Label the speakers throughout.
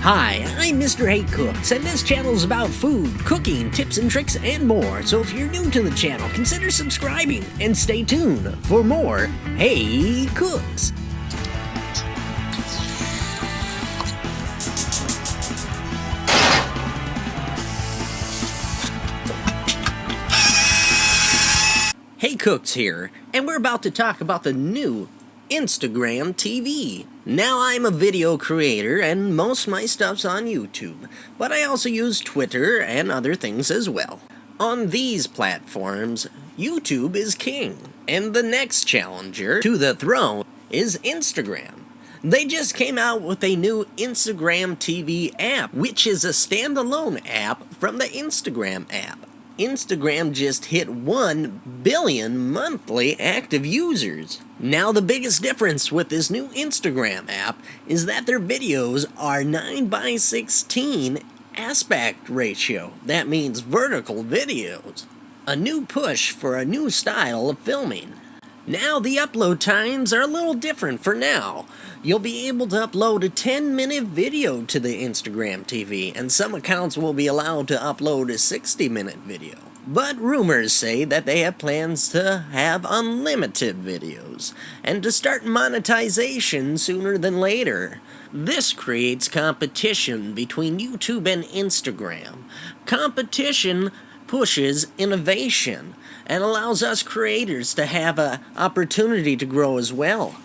Speaker 1: Hi, I'm Mr. Hey Cooks, and this channel is about food, cooking, tips and tricks, and more. So if you're new to the channel, consider subscribing and stay tuned for more Hey Cooks. Hey Cooks here, and we're about to talk about the new Instagram TV. Now I'm a video creator and most of my stuff's on YouTube, but I also use Twitter and other things as well. On these platforms, YouTube is king, and the next challenger to the throne is Instagram. They just came out with a new Instagram TV app, which is a standalone app from the Instagram app. Instagram just hit 1 billion monthly active users. Now the biggest difference with this new Instagram app is that their videos are 9:16 aspect ratio. That means vertical videos. A new push for a new style of filming. Now the upload times are a little different for now. You'll be able to upload a 10-minute video to the Instagram TV, and some accounts will be allowed to upload a 60-minute video. But rumors say that they have plans to have unlimited videos, and to start monetization sooner than later. This creates competition between YouTube and Instagram. Competition pushes innovation and allows us creators to have an opportunity to grow as well.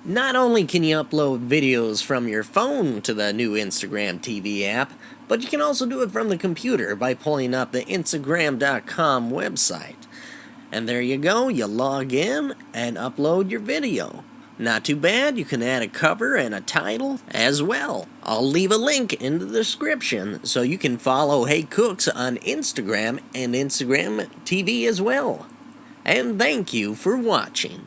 Speaker 1: Not only can you upload videos from your phone to the new Instagram TV app, but you can also do it from the computer by pulling up the Instagram.com website. And there you go, you log in and upload your video. Not too bad, you can add a cover and a title as well. I'll leave a link in the description so you can follow Hey Cooks on Instagram and Instagram TV as well. And thank you for watching.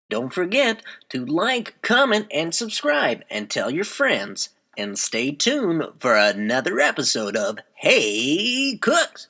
Speaker 1: Don't forget to like, comment, and subscribe, and tell your friends. And stay tuned for another episode of Hey Cooks!